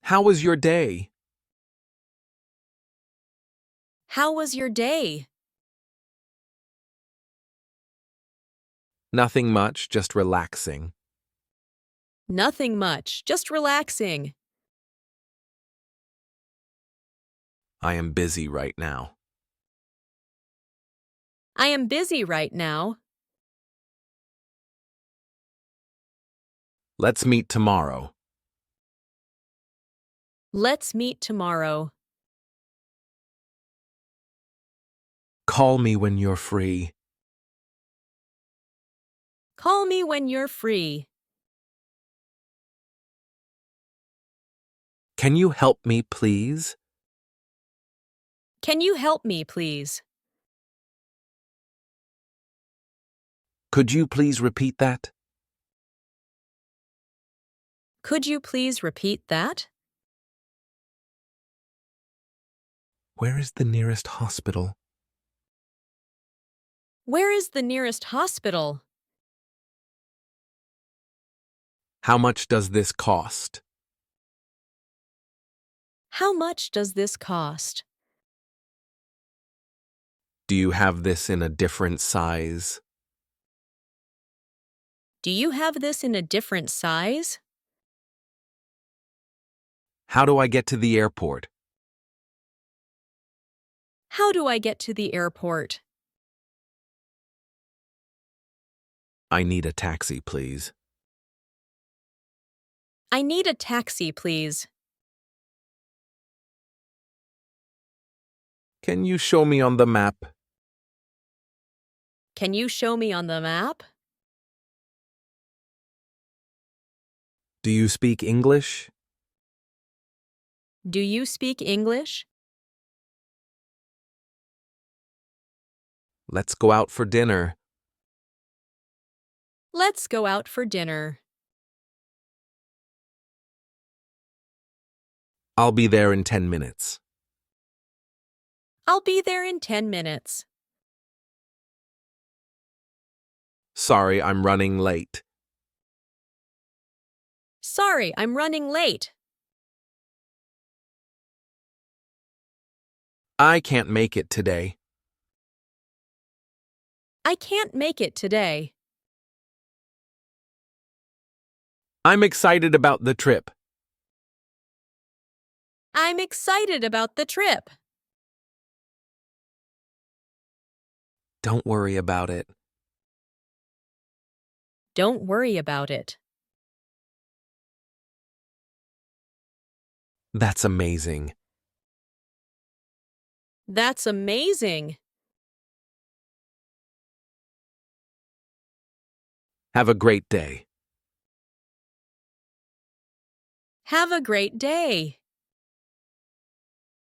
How was your day? How was your day? Nothing much, just relaxing. Nothing much, just relaxing. I am busy right now. I am busy right now. Let's meet tomorrow. Let's meet tomorrow. Call me when you're free. Call me when you're free. Can you help me, please? Can you help me, please? Could you please repeat that? Could you please repeat that? Where is the nearest hospital? Where is the nearest hospital? How much does this cost? How much does this cost? Do you have this in a different size? Do you have this in a different size? How do I get to the airport? How do I get to the airport? I need a taxi, please. I need a taxi, please. Can you show me on the map? Can you show me on the map? Do you speak English? Do you speak English? Let's go out for dinner. Let's go out for dinner. I'll be there in 10 minutes. I'll be there in 10 minutes. Sorry, I'm running late. Sorry, I'm running late. I can't make it today. I can't make it today. I'm excited about the trip. I'm excited about the trip. Don't worry about it. Don't worry about it. That's amazing. That's amazing. Have a great day. Have a great day.